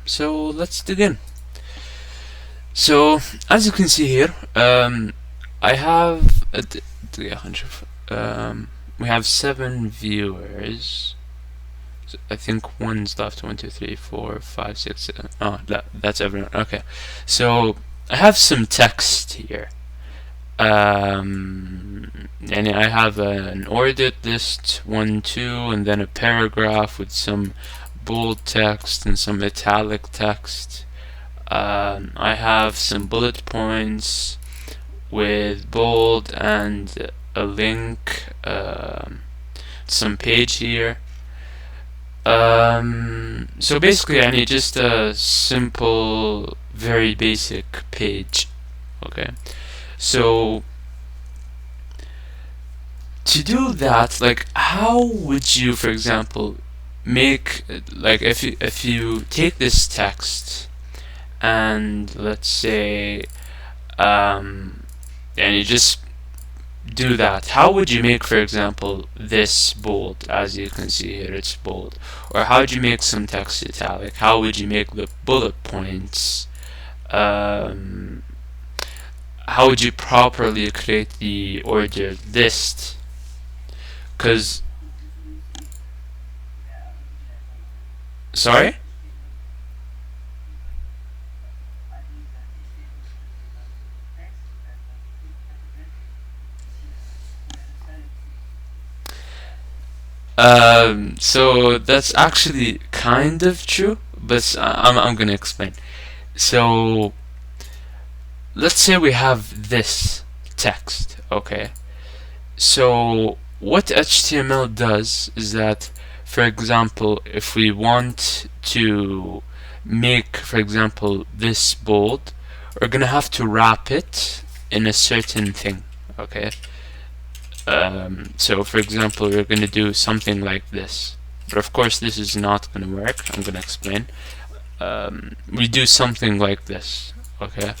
So let's begin. So as you can see here, I have we have 7 viewers. So I think one's left. 1, 2, 3, 4, 5, 6, 7. Oh, that's everyone. Okay. So I have some text here. And I have an ordered list 1, 2, and then a paragraph with some bold text and some italic text. I have some bullet points with bold and a link, some page here. So basically I need just a simple, very basic page. Okay, so to do that, like, how would you, for example, make, like, if you take this text and let's say and you just do that, how would you make, for example, this bold? As you can see here, it's bold. Or how would you make some text italic? How would you make the bullet points? How would you properly create the ordered list? Because, sorry? So that's actually kind of true, but I'm gonna explain. So let's say we have this text, okay? So what HTML does is that, for example, if we want to make, for example, this bold, we're gonna have to wrap it in a certain thing, okay? So for example, we're going to do something like this, but of course this is not going to work. I'm going to explain. We do something like this, okay?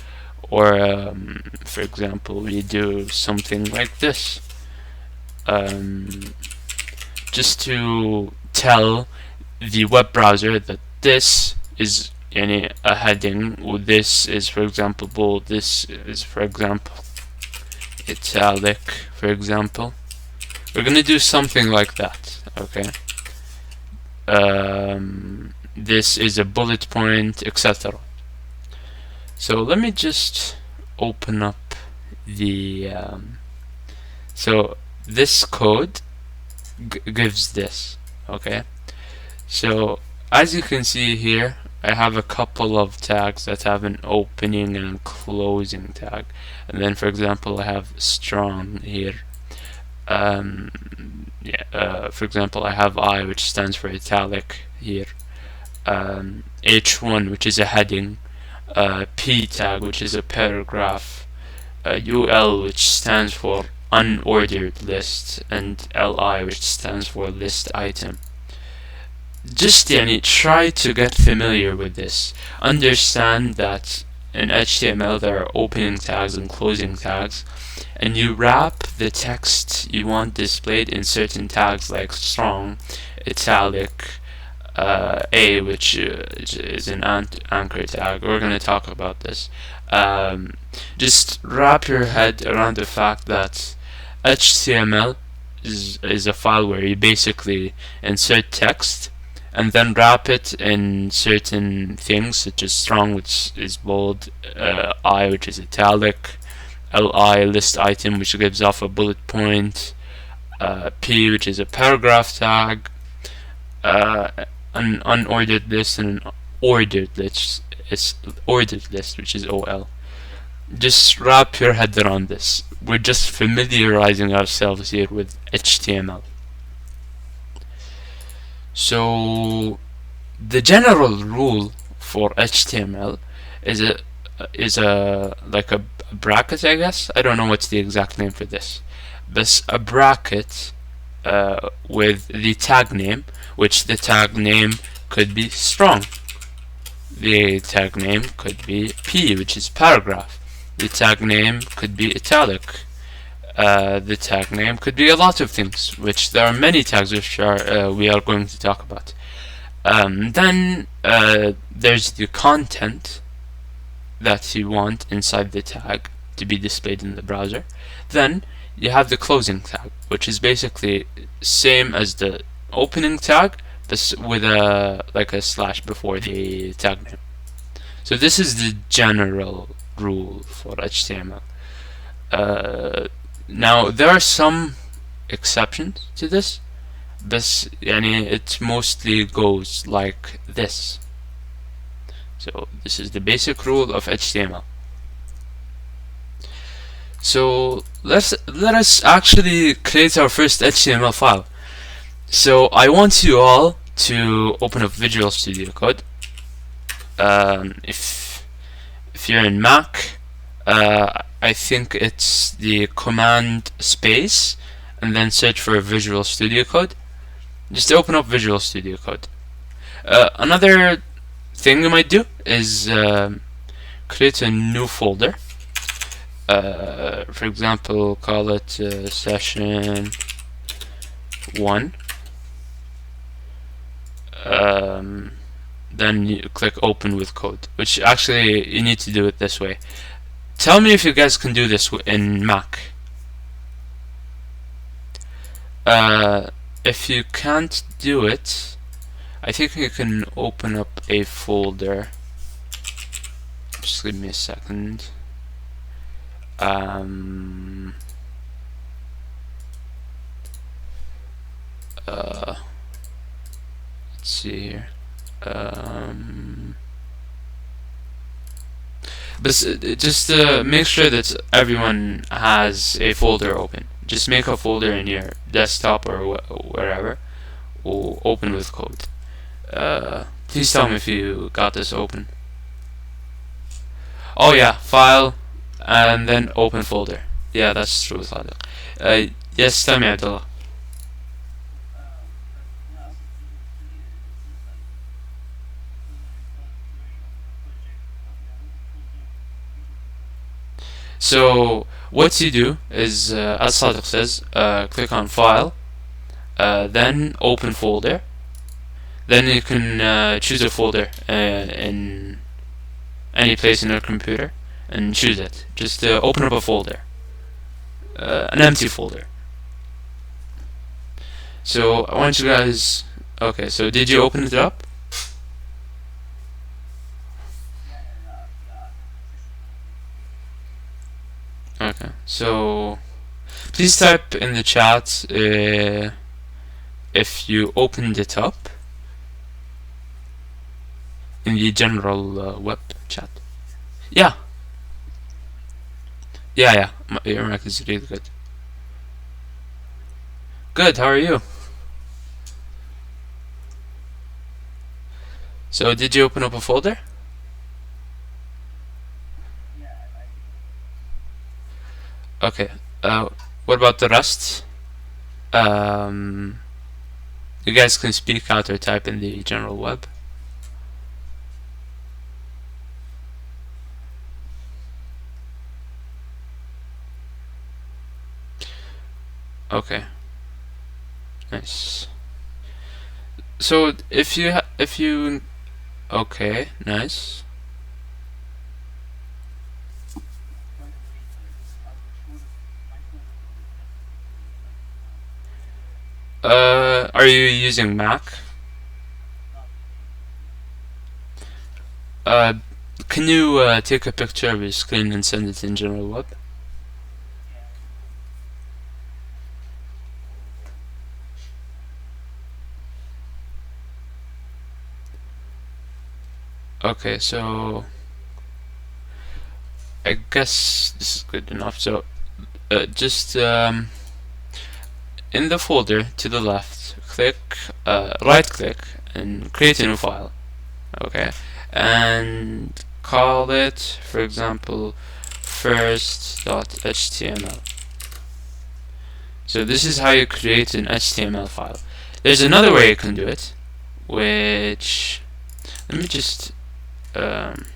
Or for example, we do something like this, just to tell the web browser that this is a heading, or this is, for example, bold, this is, for example, italic, for example. We're gonna do something like that, okay? This is a bullet point, etc. So let me just open up the so this code gives this, okay? So as you can see here, I have a couple of tags that have an opening and a closing tag, and then for example I have strong here. For example, I have I, which stands for italic here, H1, which is a heading, P tag, which is a paragraph, UL, which stands for unordered list, and LI, which stands for list item. Just try to get familiar with this. Understand that in HTML there are opening tags and closing tags, and you wrap the text you want displayed in certain tags like strong, italic, A, which is an anchor tag. We're going to talk about this. Just wrap your head around the fact that HTML is a file where you basically insert text and then wrap it in certain things, such as strong, which is bold, I, which is italic, LI, list item, which gives off a bullet point, P, which is a paragraph tag, an unordered list, and an ordered list. It's ordered list, which is OL. Just wrap your head around this. We're just familiarizing ourselves here with HTML. So the general rule for HTML is like a bracket, I guess. I don't know what's the exact name for this, but a bracket with the tag name, which the tag name could be strong. The tag name could be P, which is paragraph. The tag name could be italic. The tag name could be a lot of things, which there are many tags which we are going to talk about. Then there's the content that you want inside the tag to be displayed in the browser. Then you have the closing tag, which is basically same as the opening tag, but with a slash before the tag name. So this is the general rule for HTML. Now there are some exceptions to this, but it mostly goes like this. So this is the basic rule of HTML. So let us actually create our first HTML file. So I want you all to open up Visual Studio Code. If you're in Mac, I think it's the command space and then search for Visual Studio Code. Just open up Visual Studio Code. Another thing you might do is create a new folder. For example, call it session 1. Then you click open with code, which actually you need to do it this way. Tell me if you guys can do this in Mac. If you can't do it, I think you can open up a folder. Just give me a second. Let's see here. But just make sure that everyone has a folder open. Just make a folder in your desktop or wherever. Or open with code. Please tell me if you got this open. Oh yeah, file and then open folder. Yeah, that's true. Yes, tell me, Abdullah. So what you do is, as Sadiq says, click on File, then Open Folder. Then you can choose a folder in any place in your computer and choose it. Just open up a folder, an empty folder. So I want you guys. Okay, so did you open it up? Okay, so please type in the chat if you opened it up in the general web chat. Yeah. Yeah. Your mic is really good. Good, how are you? So did you open up a folder? Okay. What about the rest? You guys can speak out or type in the general web. Okay. Nice. So if you okay, nice. Are you using Mac? Can you take a picture of your screen and send it in general web? Okay, so I guess this is good enough. So just in the folder to the left, click right click and create a new file. Okay, and call it, for example, first.html. So this is how you create an HTML file. There's another way you can do it, which let me just I'm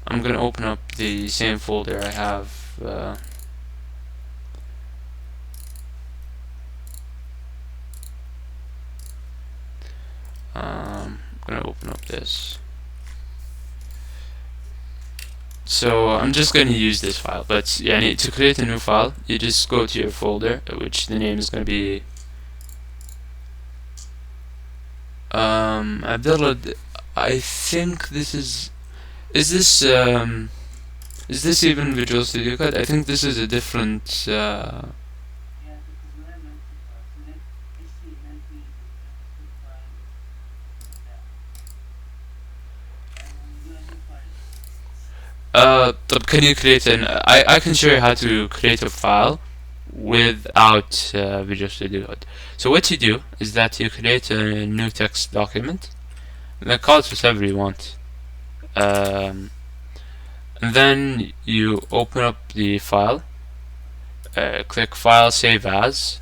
gonna open up the same folder I have. I'm gonna open up this. So I'm just going to use this file, but yeah, to create a new file, you just go to your folder, which the name is going to be Abdullah. I think this is this is this even Visual Studio Code? I think this is a different can you create I can show you how to create a file without Visual Studio Code. So what you do is that you create a new text document, and then call it whatever you want. And then you open up the file, click File, Save As,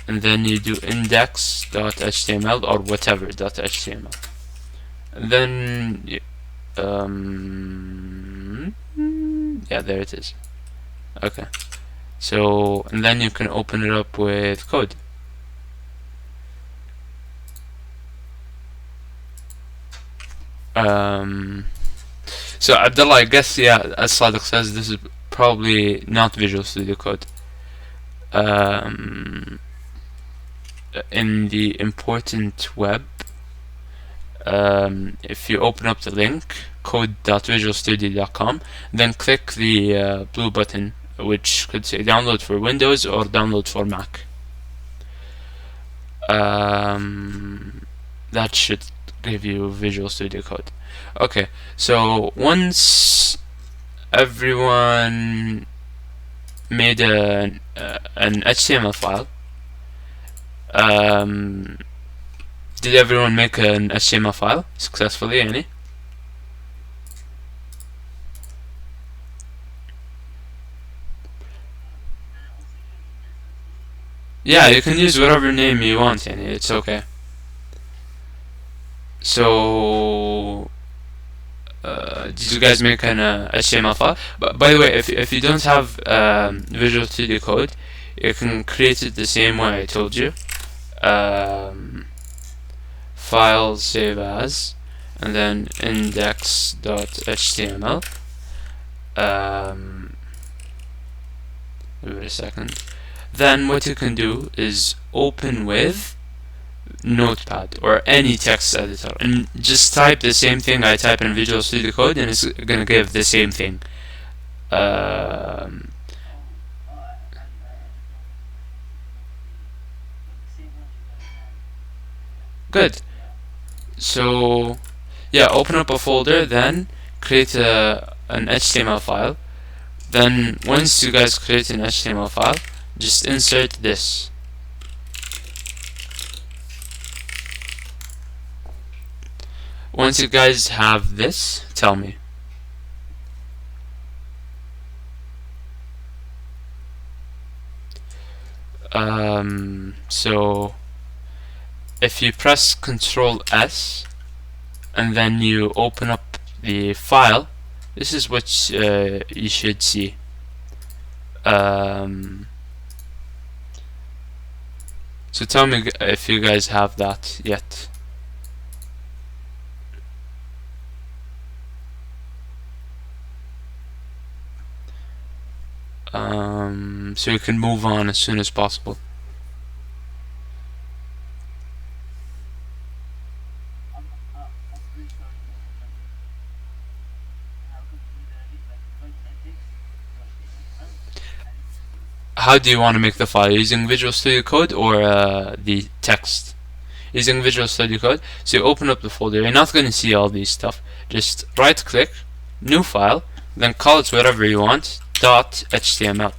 and then you do index.html or whatever .html. And then yeah, there it is. Okay. So, and then you can open it up with code. So Abdullah, I guess, yeah, as Sadiq says, this is probably not Visual Studio Code. In the important web, if you open up the link code.visualstudio.com, then click the blue button which could say download for Windows or download for Mac. That should give you Visual Studio Code. Okay, so once everyone made an HTML file, did everyone make an HTML file successfully, any? Yeah, you can use whatever name you want, yani, it's okay. So did you guys make an HTML file? But by the way, if you don't have Visual Studio Code, you can create it the same way I told you. File, save as, and then index.html. Wait a second. Then what you can do is open with Notepad or any text editor and just type the same thing I type in Visual Studio Code, and it's gonna give the same thing. Good. So yeah, open up a folder, then create an HTML file. Then once you guys create an HTML file, just insert this. Once you guys have this, tell me. So if you press Ctrl S and then you open up the file, this is what you should see. So tell me if you guys have that yet. So you can move on as soon as possible. How do you want to make the file? Using Visual Studio Code or the text? Using Visual Studio Code. So you open up the folder. You're not going to see all these stuff. Just right click, new file, then call it whatever you want, .html.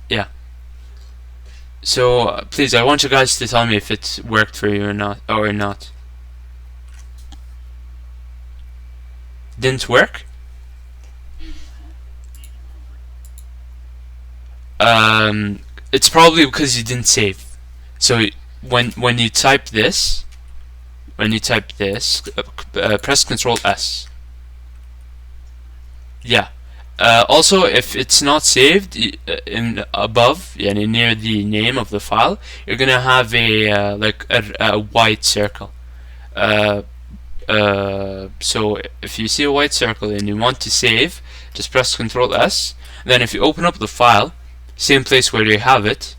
Yeah. So please, I want you guys to tell me if it worked for you or not. Didn't work? It's probably because you didn't save. So when you type this, press Ctrl S. Yeah. Also, if it's not saved in above, yani near the name of the file, you're gonna have a like a white circle. So if you see a white circle and you want to save, just press Ctrl S. Then if you open up the file, same place where you have it,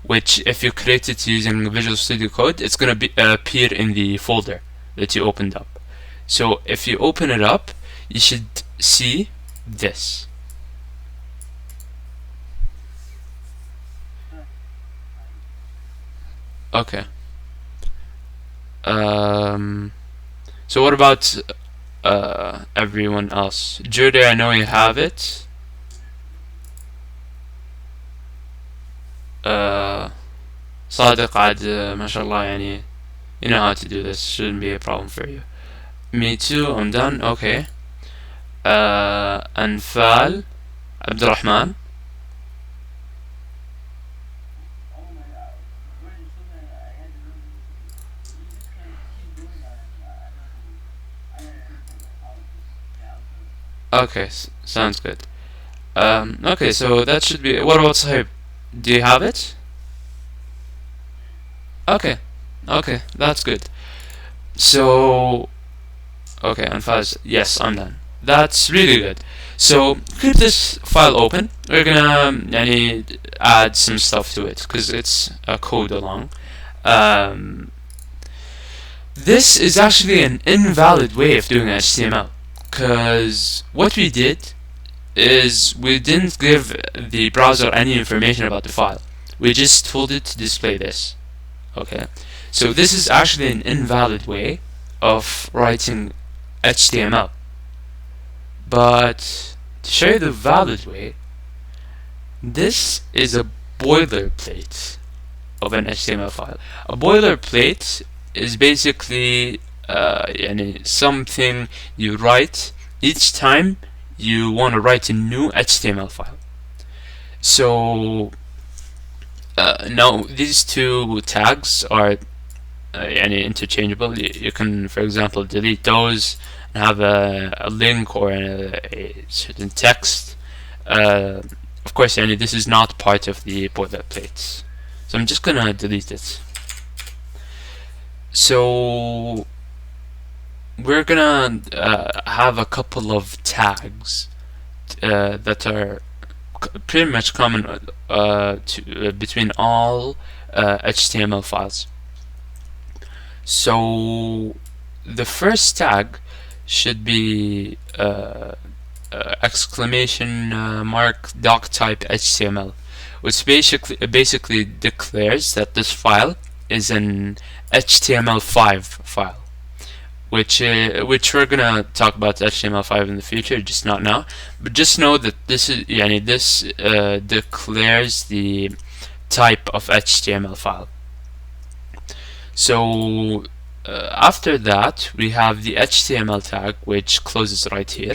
which if you create it using Visual Studio Code, it's gonna appear in the folder that you opened up. So if you open it up, you should see this. Okay. So what about everyone else? Judy, I know you have it. صادق عاد ما شاء الله يعني you know how to do this, shouldn't be a problem for you. Me too, I'm done. Okay. أنفال عبد الرحمن. Okay, sounds good. Okay, so that should be. What about Sahib? Do you have it? Okay, okay, that's good. So, okay, Anfaz, yes, I'm done. That's really good. So keep this file open. We're gonna add some stuff to it because it's a code along. This is actually an invalid way of doing HTML, because what we did is we didn't give the browser any information about the file. We just told it to display this. Okay, so this is actually an invalid way of writing HTML. But to show you the valid way, this is a boilerplate of an HTML file. A boilerplate is basically something you write each time you want to write a new HTML file. So now these two tags are interchangeable. You can, for example, delete those and have a link or a certain text. Of course, this is not part of the boilerplates, so I'm just gonna delete it. So we're gonna have a couple of tags that are pretty much common between all HTML files. So the first tag should be exclamation mark doc type HTML, which basically declares that this file is an HTML5 file, which we're gonna talk about HTML5 in the future, just not now. But just know that this is this declares the type of HTML file. So after that we have the HTML tag, which closes right here.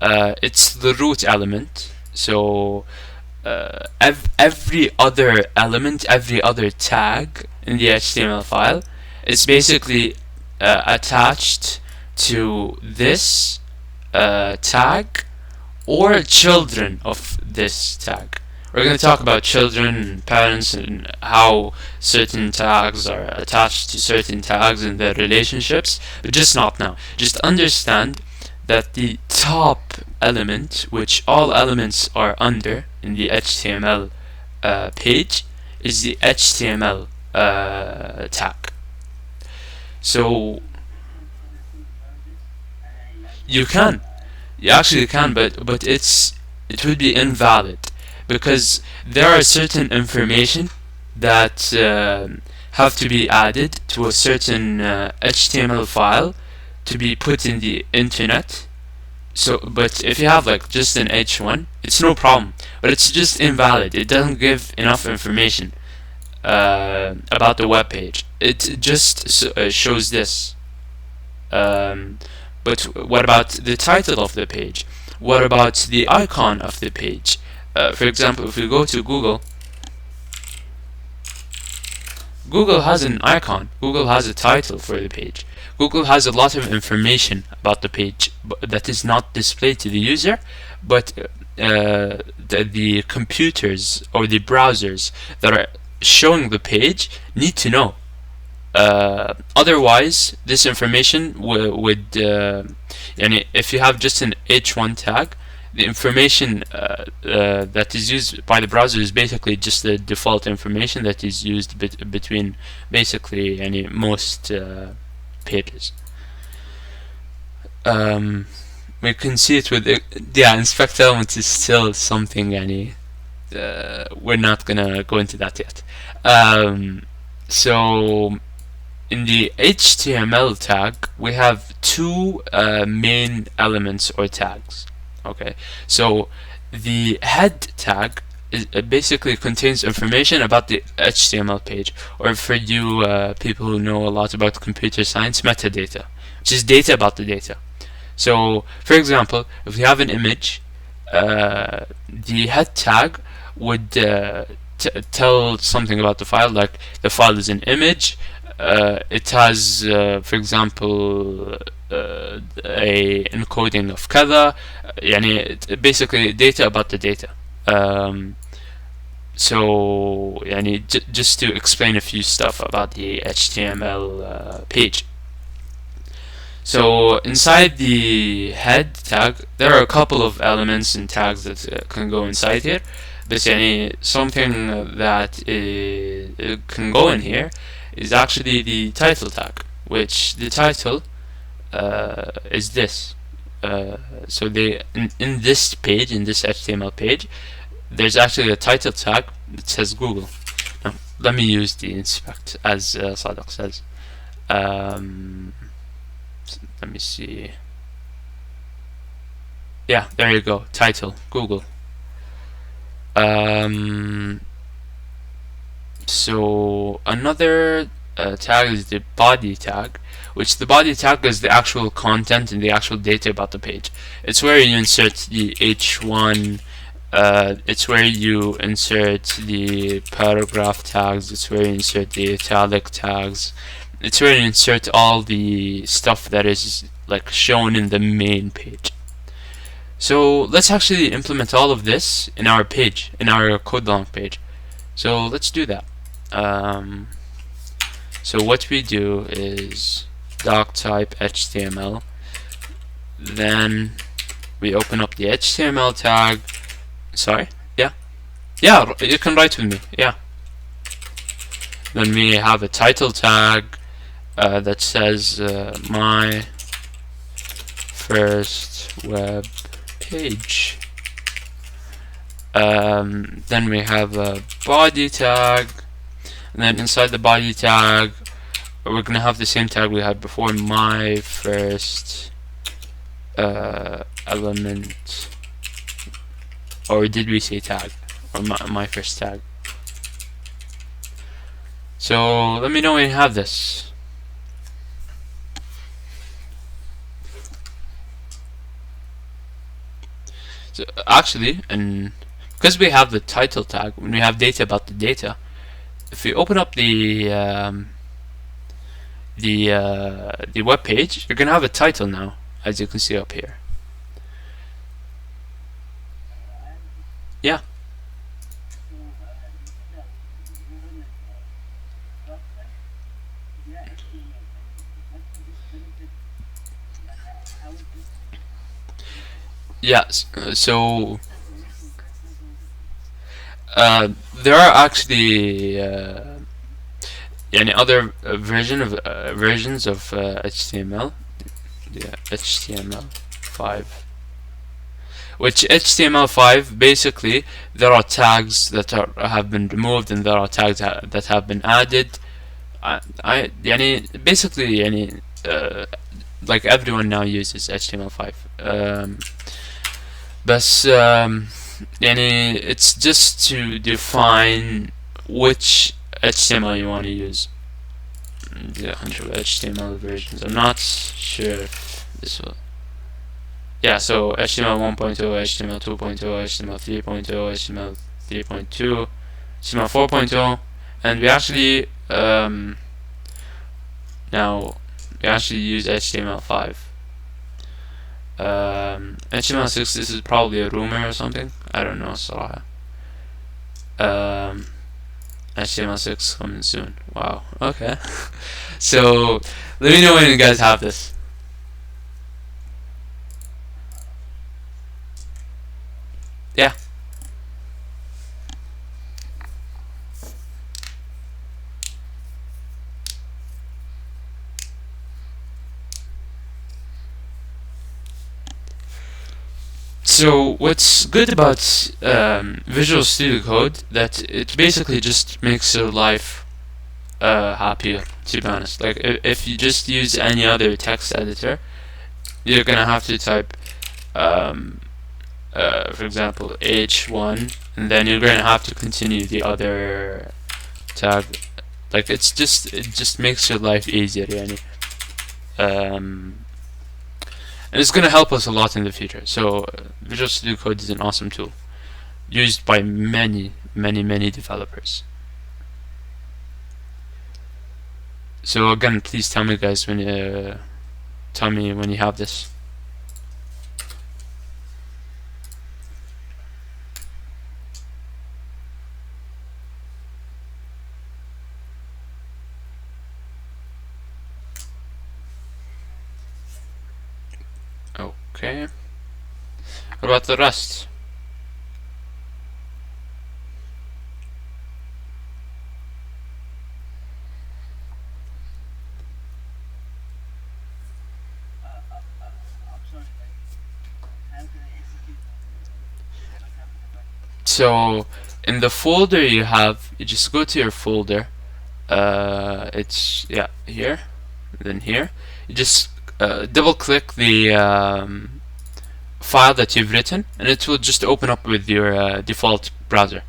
It's the root element. So every other element, every other tag in the HTML file is basically attached to this tag or children of this tag. We're going to talk about children and parents and how certain tags are attached to certain tags and their relationships, but just not now. Just understand that the top element, which all elements are under in the HTML page, is the HTML tag. So you actually can, but it would be invalid, because there are certain information that have to be added to a certain HTML file to be put in the internet. So, but if you have like just an H1, it's no problem, but it's just invalid. It doesn't give enough information about the web page. It just shows this. But what about the title of the page? What about the icon of the page? For example, if we go to Google, Google has an icon. Google has a title for the page. Google has a lot of information about the page that is not displayed to the user, but the computers or the browsers that are showing the page need to know. Otherwise, this information would, and if you have just an H1 tag, the information that is used by the browser is basically just the default information that is used between basically most pages. We can see it with inspect elements is still something we're not gonna go into that yet. So in the HTML tag we have two main elements or tags. Okay, so the head tag basically contains information about the HTML page, or for you people who know a lot about computer science, metadata, which is data about the data. So for example, if we have an image, the head tag would tell something about the file, like the file is an image, it has for example a encoding of kada, basically data about the data. So just to explain a few stuff about the HTML page. So inside the head tag there are a couple of elements and tags that can go inside here, but something that can go in here is actually the title tag, which the title is this. So in this page, in this HTML page, there's actually a title tag that says Google. Now let me use the inspect as Sadaq says. Let me see. Yeah, there you go. Title Google. So another tag is the body tag, which the body tag is the actual content and the actual data about the page. It's where you insert the H1, it's where you insert the paragraph tags, it's where you insert the italic tags, it's where you insert all the stuff that is like shown in the main page. So let's actually implement all of this in our page, in our code page. So let's do that. So what we do is doc type HTML, then we open up the HTML tag. Sorry, yeah, you can write with me, yeah. Then we have a title tag that says my first web page. Then we have a body tag, and then inside the body tag we're gonna have the same tag we had before, my first element, or did we say tag, or my first tag? So let me know when you have this. So actually, and because we have the title tag, when we have data about the data, if we open up the web page, you're gonna have a title now, as you can see up here. Yeah. Yes. So there are actually any other versions of HTML. Yeah, HTML5. Which HTML5 basically there are tags that have been removed and there are tags that have been added. Basically like everyone now uses HTML5. But it's just to define which HTML you want to use. The 100 HTML versions. I'm not sure if this will. Yeah, so HTML 1.0, HTML 2.0, HTML 3.0, HTML 3.2, HTML 4.0, and we actually Now we actually use HTML5. HTML6, this is probably a rumor or something. I don't know, صراحة. HTML6 coming soon. Wow. Okay. So let me know when you guys have this. Yeah. So what's good about Visual Studio Code, that it basically just makes your life happier, to be honest. Like if you just use any other text editor, you're gonna have to type for example h1, and then you're gonna have to continue the other tag. Like it just makes your life easier, yani. And it's gonna help us a lot in the future. So Visual Studio Code is an awesome tool used by many developers. So again, please tell me guys when you have this. Okay. What about the rest? So in the folder you just go to your folder. It's here, then here. You just double click the file that you've written, and it will just open up with your default browser.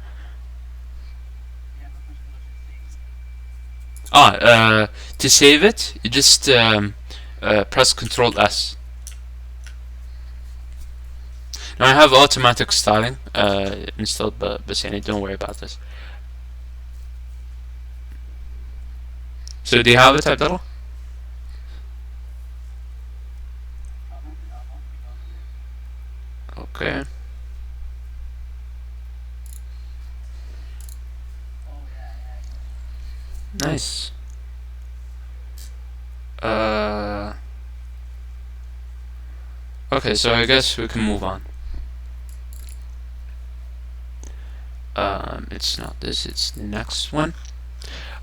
To save it, you just press Ctrl S. Now I have automatic styling installed, but don't worry about this. So do you have a type title? Okay. Nice. Okay, so I guess we can move on. It's not this, it's the next one.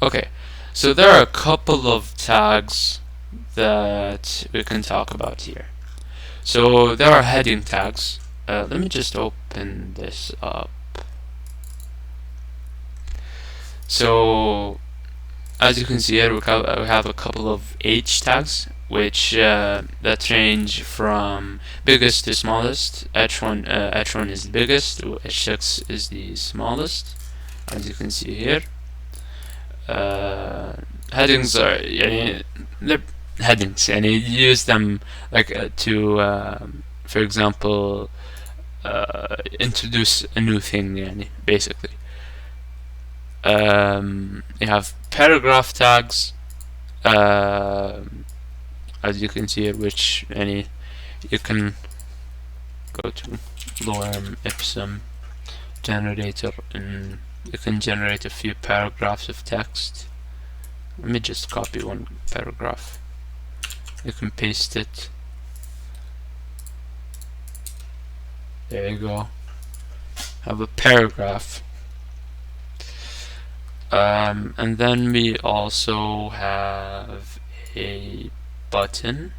Okay, so there are a couple of tags that we can talk about here. So there are heading tags. Let me just open this up. So as you can see here, we have a couple of H tags, which that range from biggest to smallest. H1 is the biggest, H6 is the smallest, as you can see here. Headings are they're headings, and you use them like to for example introduce a new thing, basically. You have paragraph tags, as you can see here, which you can go to lorem ipsum generator, and you can generate a few paragraphs of text. Let me just copy one paragraph. You can paste it. There you go. Have a paragraph. And then we also have a button,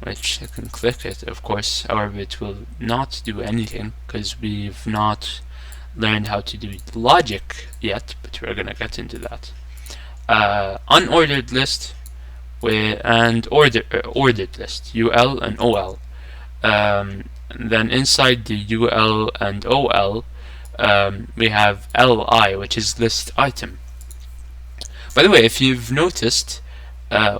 which I can click it, of course. However, it will not do anything because we've not learned how to do logic yet, but we're gonna get into that. Unordered list and ordered list, UL and OL. And then inside the UL and OL, we have LI, which is list item. By the way, if you've noticed,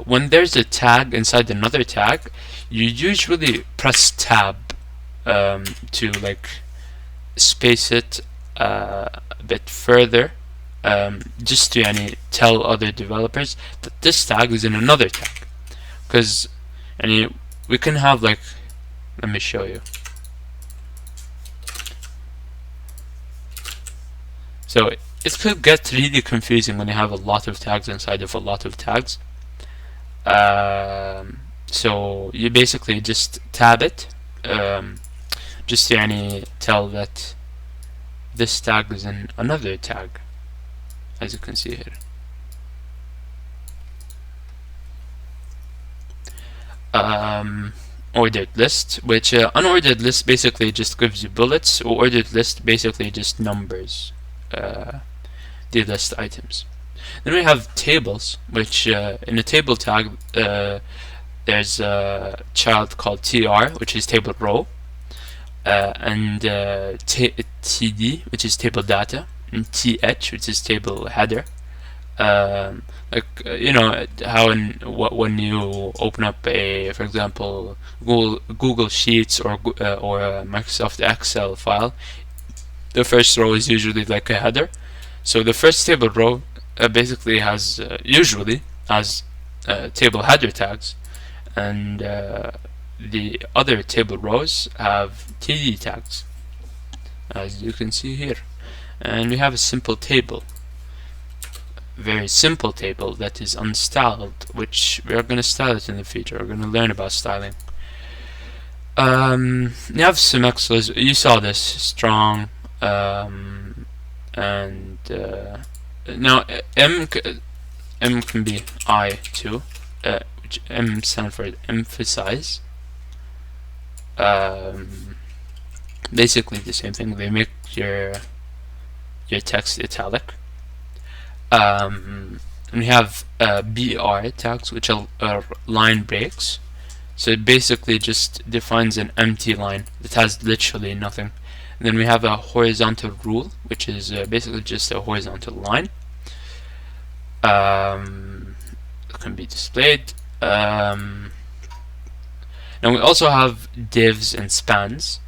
when there's a tag inside another tag, you usually press tab to like space it a bit further just to tell other developers that this tag is in another tag, because we can have like, let me show you. So it could get really confusing when you have a lot of tags inside of a lot of tags. So you basically just tab it, just to tell that this tag is in another tag, as you can see here. Ordered list, which unordered list basically just gives you bullets, or ordered list basically just numbers the list items. Then we have tables, which in a table tag there's a child called tr, which is table row, and td, which is table data, and th, which is table header. How when you open up for example, Google Sheets or a Microsoft Excel file, the first row is usually like a header. So the first table row basically has usually has table header tags, and the other table rows have TD tags, as you can see here. And we have a simple table, very simple table that is unstyled, which we are going to style it in the future. We're going to learn about styling. You have some extras. You saw this strong, and now M can be I too, which M stands for emphasize. Basically the same thing. They make your text italic. And we have BR tags, which are line breaks. So it basically just defines an empty line that has literally nothing. And then we have a horizontal rule, which is basically just a horizontal line. It can be displayed. Now we also have divs and spans,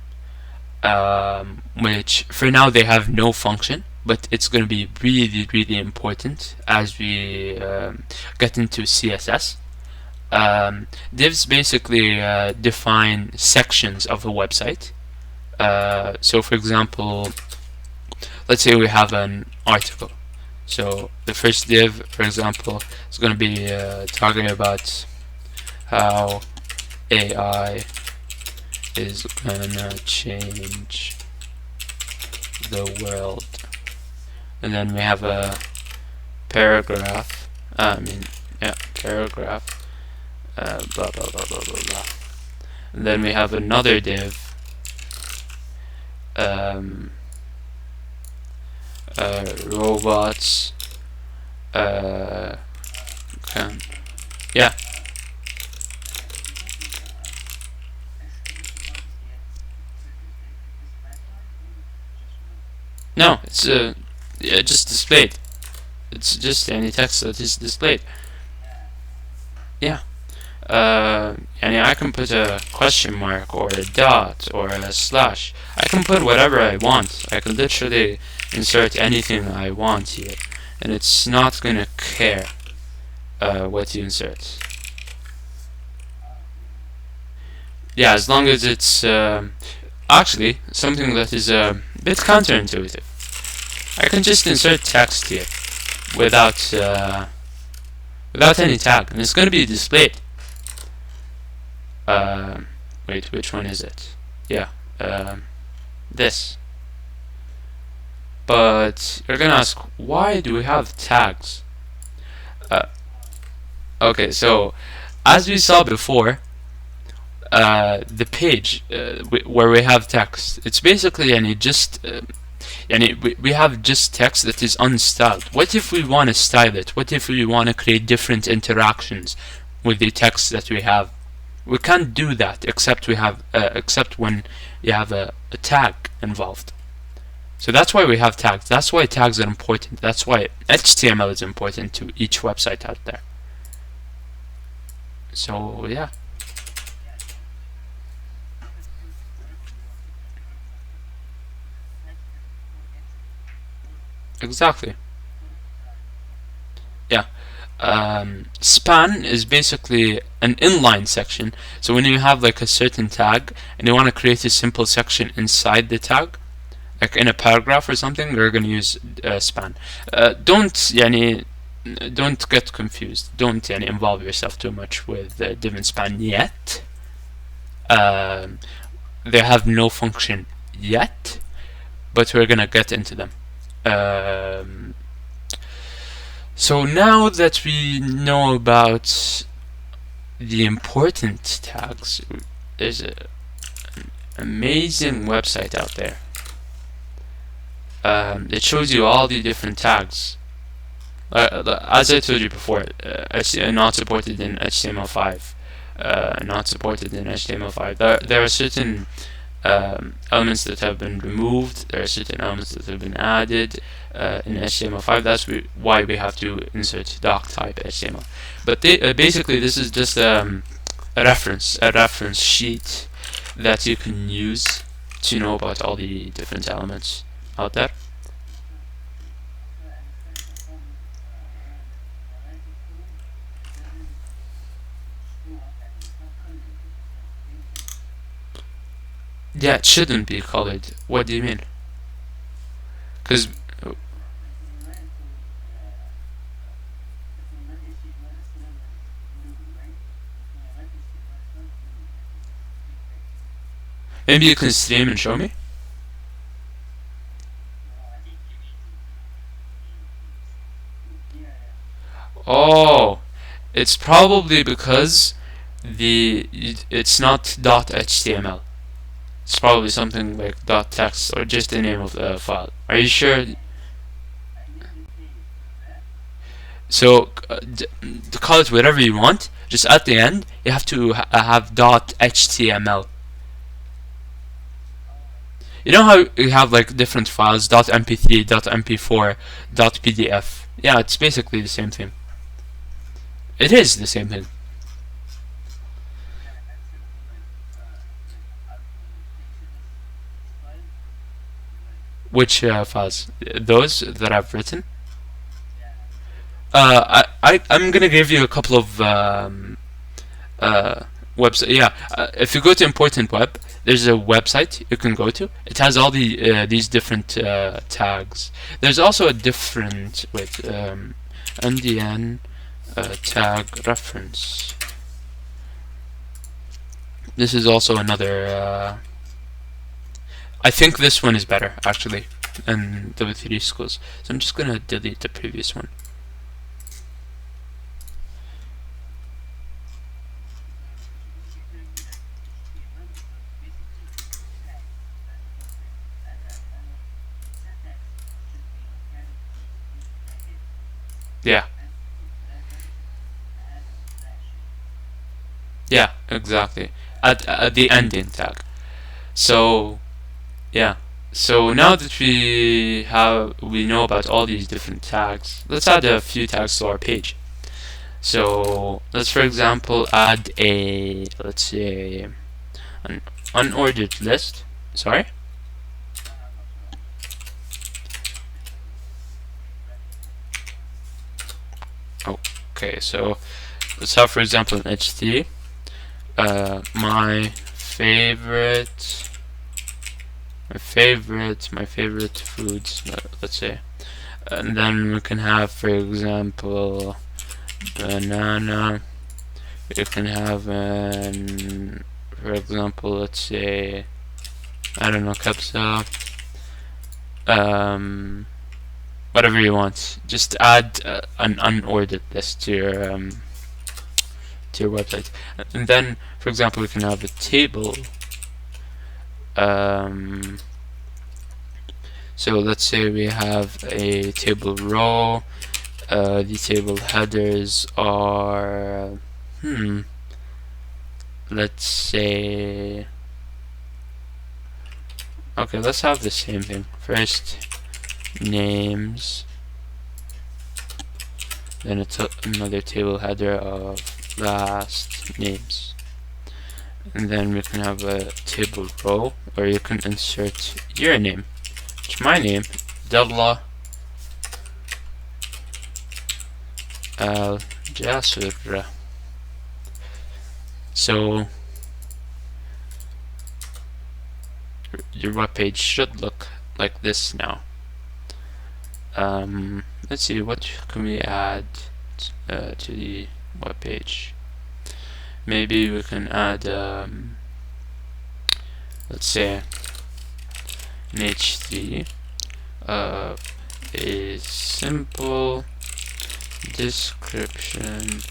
which for now they have no function, but it's going to be really important as we get into CSS. Divs basically define sections of a website. So for example, let's say we have an article. So the first div, for example, is going to be talking about how AI is gonna change the world. And then we have a paragraph, paragraph, blah blah blah blah blah blah. And then we have another div, robots, No, it's just displayed. It's just any text that is displayed. Yeah. I can put a question mark or a dot or a slash. I can put whatever I want. I can literally insert anything I want here, and it's not gonna care what you insert. Yeah, as long as it's actually something that is a bit counterintuitive. I can just insert text here without any tag, and it's going to be displayed. Wait, which one is it? Yeah, this. But you're gonna ask, why do we have tags? Okay, so as we saw before, the page where we have text, it's basically we have just text that is unstyled. What if we want to style it? What if we want to create different interactions with the text that we have? We can't do that except when you have a tag involved. So that's why we have tags. That's why tags are important. That's why HTML is important to each website out there. So yeah. Exactly. Span is basically an inline section. So when you have like a certain tag and you want to create a simple section inside the tag, like in a paragraph or something, we're going to use span. Don't get confused. Don't involve yourself too much with div and span yet. They have no function yet, but we're going to get into them. So now that we know about the important tags, there's an amazing website out there. It shows you all the different tags. As I told you before, not supported in HTML5. Not supported in HTML5. There are certain elements that have been removed. There are certain elements that have been added in HTML5. That's why we have to insert doc type HTML. But basically, this is just a reference sheet that you can use to know about all the different elements out there. Yeah, it shouldn't be colored. What do you mean? Because maybe you can stream and show me. Oh, it's probably because it's not .html. It's probably something like .text or just the name of the file. Are you sure? So call it whatever you want. Just at the end, you have to have .html. You know how you have like different files, .mp3, .mp4, .pdf. Yeah, it's basically the same thing. It is the same thing. Which files? Those that I've written? I'm gonna give you a couple of websites. Yeah, if you go to important web, there's a website you can go to. It has all these different tags. There's also a different ndn tag reference. This is also another. I think this one is better actually than W3 schools. So I'm just gonna delete the previous one. Yeah. Yeah, exactly. At the ending tag. So yeah. So now that we know about all these different tags, let's add a few tags to our page. So let's, for example, add let's say an unordered list. Sorry. Okay, so let's have, for example, an h3. My favorite foods, let's say, and then we can have, for example, banana. We can have for example, let's say, I don't know, kabsa, whatever you want. Just add an unordered list to your website, and then, for example, we can have a table. So let's say we have a table row. The table headers are let's say, okay, let's have the same thing. First names, then another table header of last names, and then we can have a table row where you can insert your name, which my name, Della الجسر. So your web page should look like this now. Let's see, what can we add to the web page? Maybe we can add let's say an h3, a simple description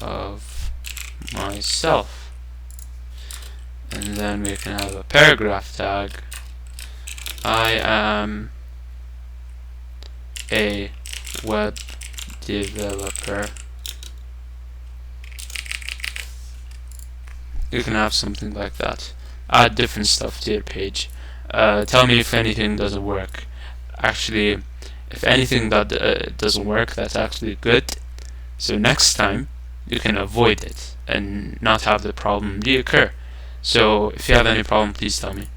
of myself, and then we can have a paragraph tag. I am a web developer. You can have something like that. Add different stuff to your page. Tell me if anything doesn't work. Actually, if anything that doesn't work, that's actually good. So next time you can avoid it and not have the problem reoccur. So if you have any problem, please tell me.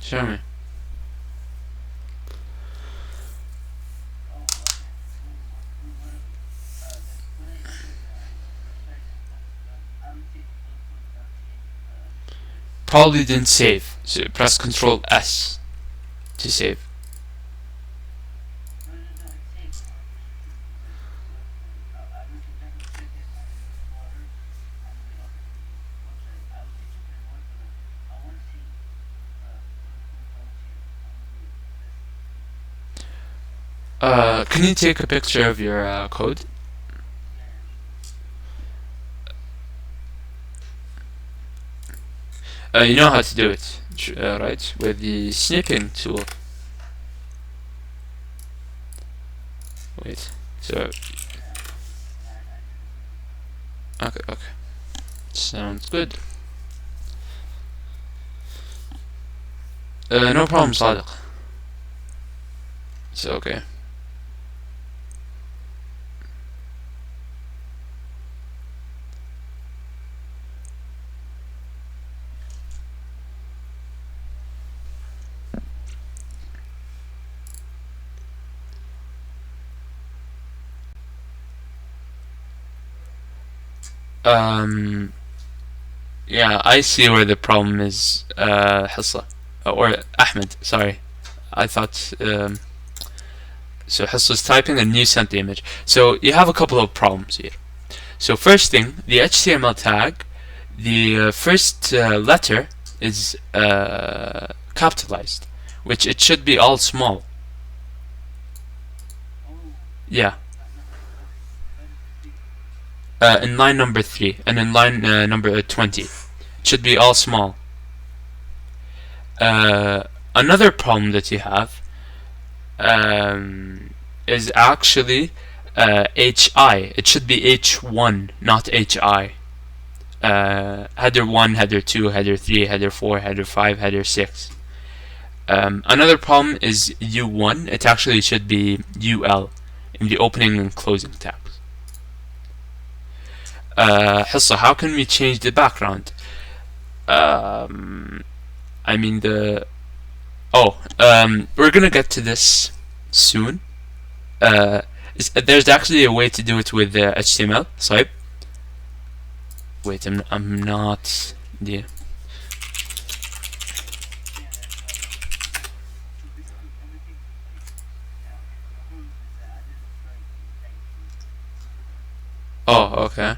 Show me. Probably didn't save, so press Ctrl S to save. Can you take a picture of your code? You know how to do it, right? With the snipping tool. Wait, so... Okay. Sounds good. No problem, Sadiq. It's okay. Yeah, I see where the problem is, Hissa. Or Ahmed, sorry. I thought, so Hissa's typing and you sent the image. So you have a couple of problems here. So first thing, the HTML tag, the first letter is capitalized, which it should be all small. Yeah. In line number 3 and in line number 20, it should be all small. Another problem that you have is actually HI. It should be H1, not HI. Header 1, header 2, header 3, header 4, header 5, header 6. Another problem is U1. It actually should be UL in the opening and closing tags. Hissa, how can we change the background? I mean we're gonna get to this soon. There's actually a way to do it with HTML. Sorry. Wait, I'm not. Yeah. Oh, okay.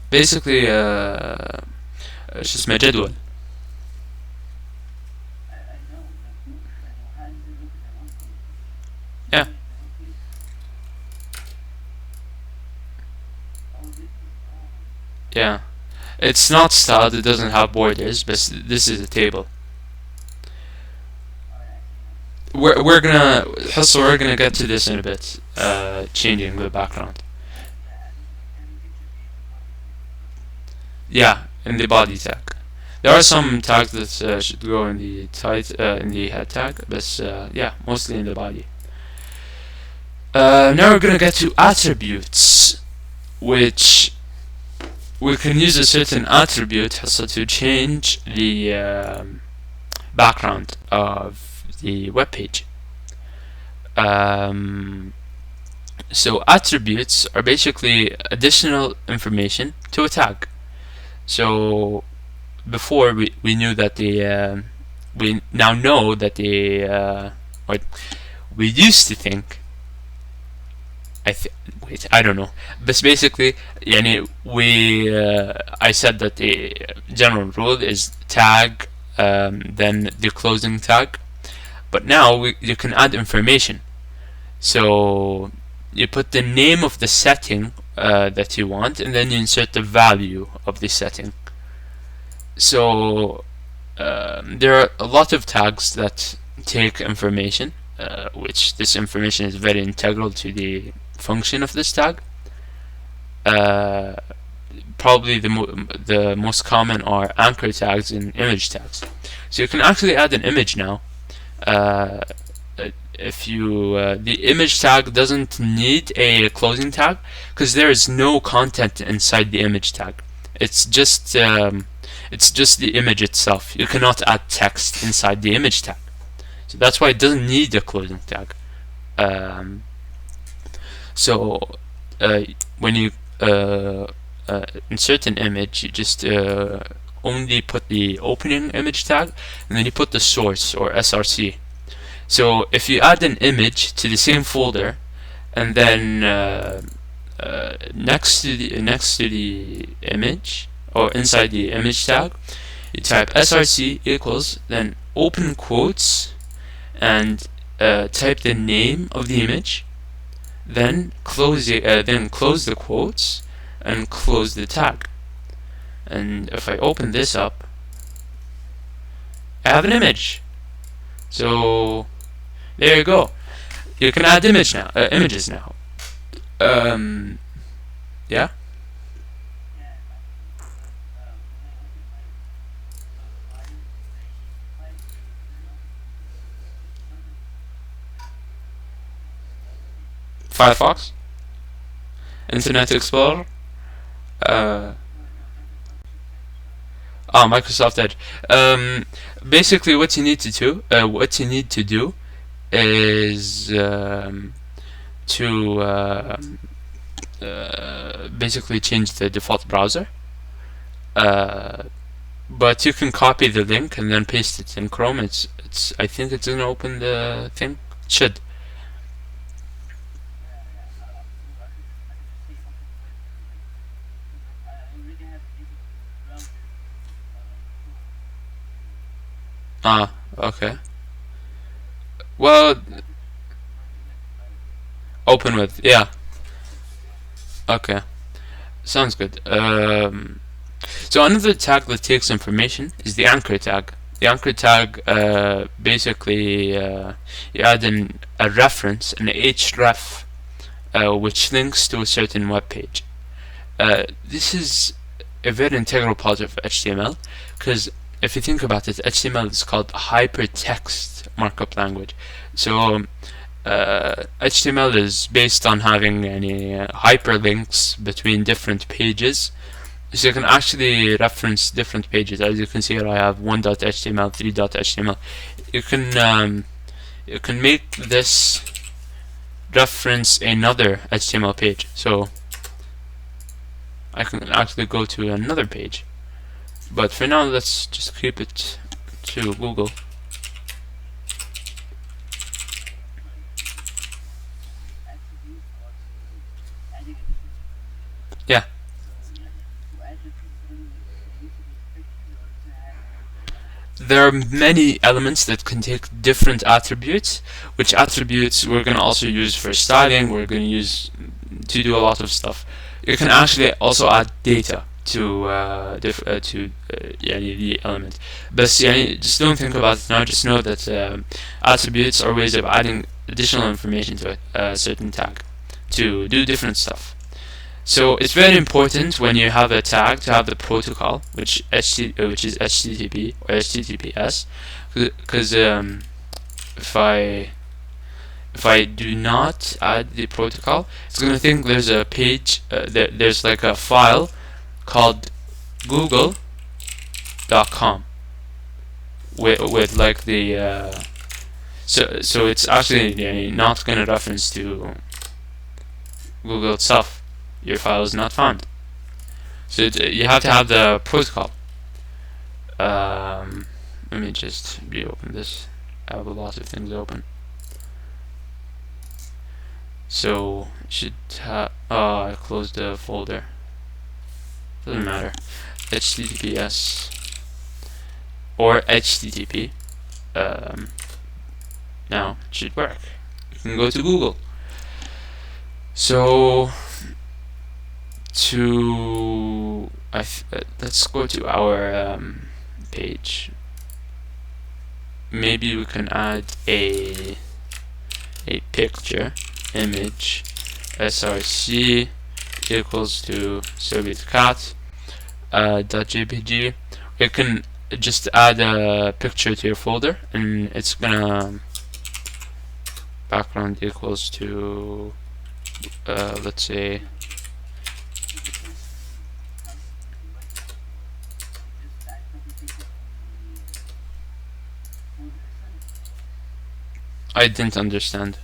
Basically شو اسمه جدول. Yeah. Yeah. It's not styled, it doesn't have borders, but this is a table. We're gonna get to this in a bit, changing the background. Yeah, in the body tag. There are some tags that should go in the head tag, but yeah, mostly in the body. Now we're gonna get to attributes, which we can use a certain attribute so to change the background of the web page. So attributes are basically additional information to a tag. So before we knew that we now know that or we used to think, I don't know, but basically I said that the general rule is tag then the closing tag, but now you can add information. So you put the name of the setting that you want, and then you insert the value of the setting. So there are a lot of tags that take information, which this information is very integral to the function of this tag. Probably the most common are anchor tags and image tags. So you can actually add an image now. If you the image tag doesn't need a closing tag because there is no content inside the image tag. It's just the image itself. You cannot add text inside the image tag, so that's why it doesn't need a closing tag. So when you insert an image, you just only put the opening image tag, and then you put the source or src. So if you add an image to the same folder, and then next to the image or inside the image tag, you type src equals then open quotes and type the name of the image, then close the quotes and close the tag. And if I open this up, I have an image. So there you go. You can add images now. Yeah. Firefox, Internet Explorer, Microsoft Edge. Basically, what you need to do is to basically change the default browser. But you can copy the link and then paste it in Chrome. I think it's gonna open the thing. It should. Okay. Well, open with, yeah. Okay, sounds good. So another tag that takes information is the anchor tag. The anchor tag basically you add a reference, an href, which links to a certain web page. This is a very integral part of HTML, because if you think about it, HTML is called hypertext markup language. So HTML is based on having any hyperlinks between different pages. So you can actually reference different pages. As you can see here, I have 1.html, 3.html. You can make this reference another HTML page. So I can actually go to another page. But for now, let's just keep it to Google. Yeah. There are many elements that can take different attributes, which attributes we're going to also use for styling. We're going to use to do a lot of stuff. You can actually also add data to the element, but just don't think about it now. Just know that attributes are ways of adding additional information to a certain tag to do different stuff. So it's very important when you have a tag to have the protocol, which is HTTP or HTTPS, because if I do not add the protocol, it's gonna think there's a page, there's like a file called google.com with like the so it's actually not gonna reference to Google itself. Your file is not found. So you have to have the protocol. Let me just reopen this. I have a lot of things open. So should have. Oh, I closed the folder. Doesn't matter. HTTPS or HTTP. Now it should work. You can go to Google. So let's go to our page. Maybe we can add a picture image src equals to Soviet cat .jpg. You can just add a picture to your folder, and it's gonna background equals to let's say I didn't understand.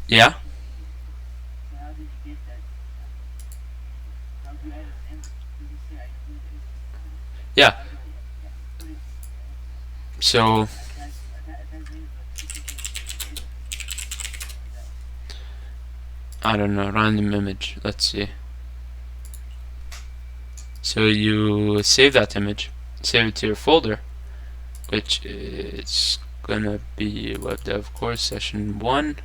Yeah? Yeah. So I don't know, random image. Let's see. So you save that image, save it to your folder, which is gonna be web dev course session 1.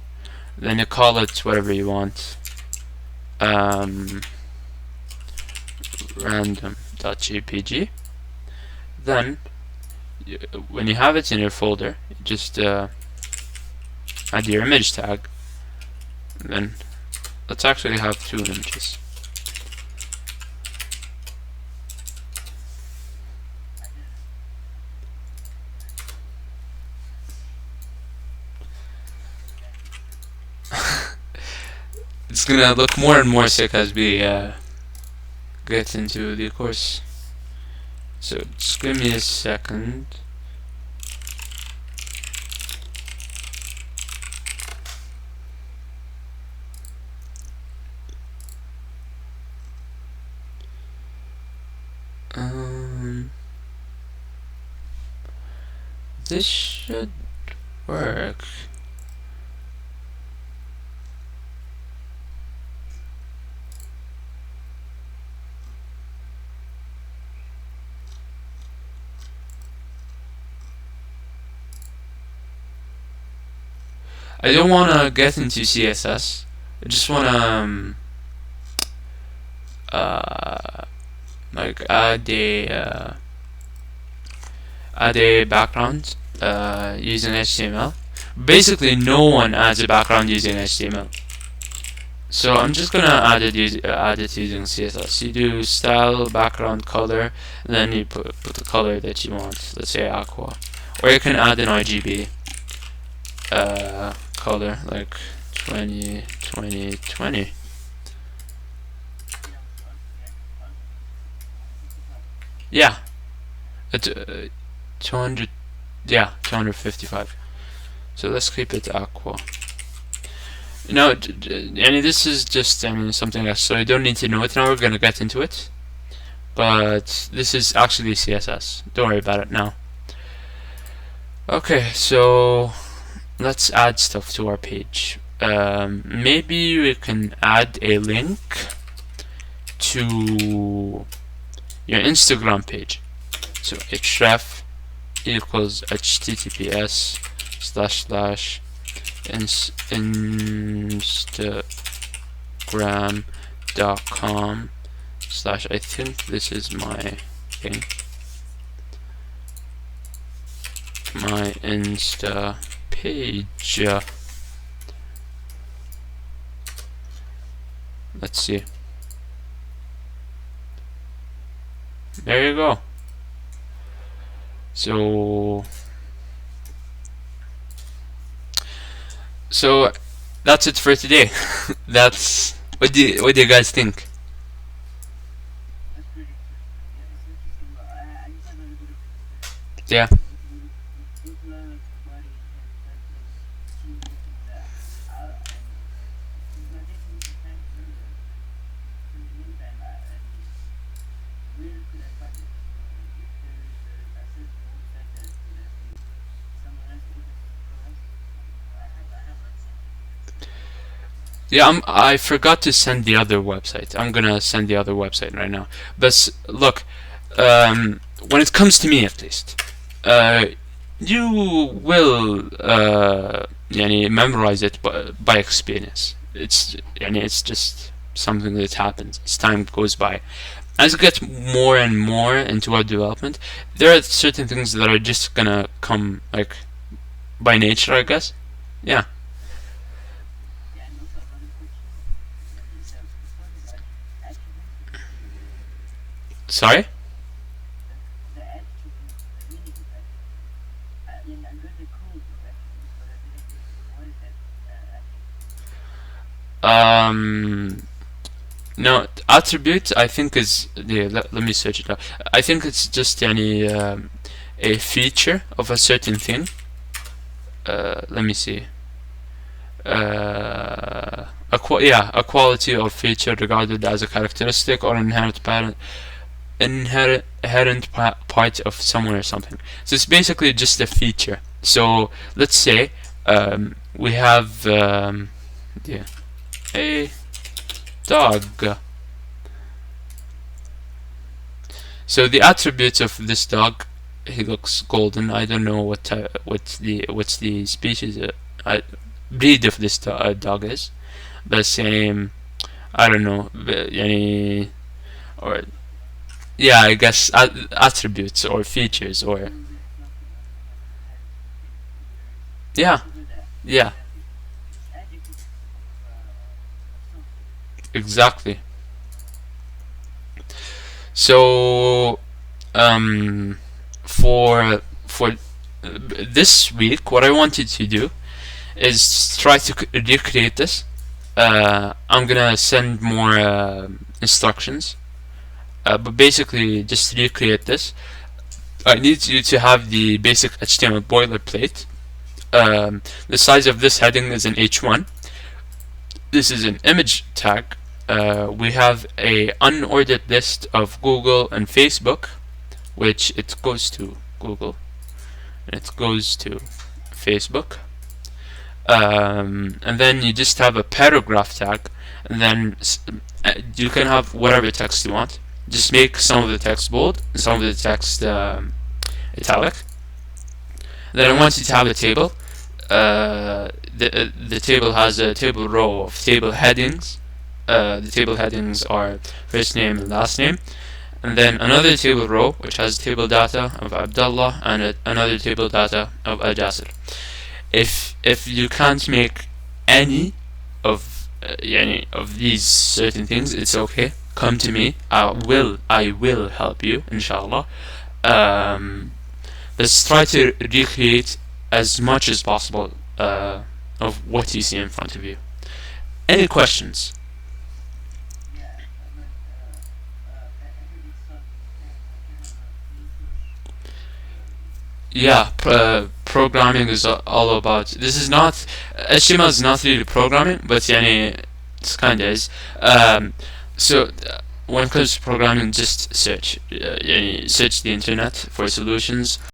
Then you call it whatever you want. Random.jpg. Then when you have it in your folder, you just add your image tag. Then let's actually have 2 images. It's gonna look more and more sick as we get into the course. So just give me a second. This should work. I don't want to get into CSS. I just want to like add a background using HTML. Basically, no one adds a background using HTML. So I'm just gonna add it using CSS. You do style, background, color, and then you put the color that you want. Let's say aqua, or you can add an RGB color like 20 20 20. Yeah, 200. Yeah, 255. So let's keep it aqua. No, and this is just something else, so you don't need to know it now. We're gonna get into it, but this is actually CSS. Don't worry about it now. Okay, so let's add stuff to our page. Maybe we can add a link to your Instagram page. So href equals https://instagram.com/ I think this is my thing, my Insta page. Let's see. There you go. So that's it for today. That's what do you guys think? Yeah. Yeah, I forgot to send the other website. I'm gonna send the other website right now. But look, when it comes to me at least, uh, you will يعني memorize it by experience. It's just something that happens as time goes by. As you get more and more into web development, there are certain things that are just gonna come like by nature, I guess. Yeah. Sorry. Um, no, attribute I think is yeah. Let me search it up. I think it's just a feature of a certain thing. Let me see. A quality or feature regarded as a characteristic or inherent part of someone or something. So it's basically just a feature. So let's say we have yeah, a dog. So the attributes of this dog, he looks golden. I don't know what's the species breed of this dog is, but I don't know. Or yeah, I guess attributes or features or yeah, yeah, exactly. So um, for this week, what I wanted to do is try to recreate this. I'm gonna send more instructions, but basically just recreate this. I need you to have the basic HTML boilerplate. The size of this heading is an H1. This is an image tag. We have a unordered list of Google and Facebook, which it goes to Google and it goes to Facebook. And then you just have a paragraph tag, and then you can have whatever text you want. Just make some of the text bold and some of the text italic. Then I want you to have a table. The table has a table row of table headings. The table headings are first name and last name, and then another table row which has table data of Abdullah and another table data of Ajasir. If you can't make any of these certain things, it's okay. Come to me. I will help you, inshallah. Let's try to recreate as much as possible of what you see in front of you. Any questions? Yeah, programming is all about. This is not HTML is not really programming, but يعني it's kinda is. So when it comes to programming, just search. يعني search the internet for solutions.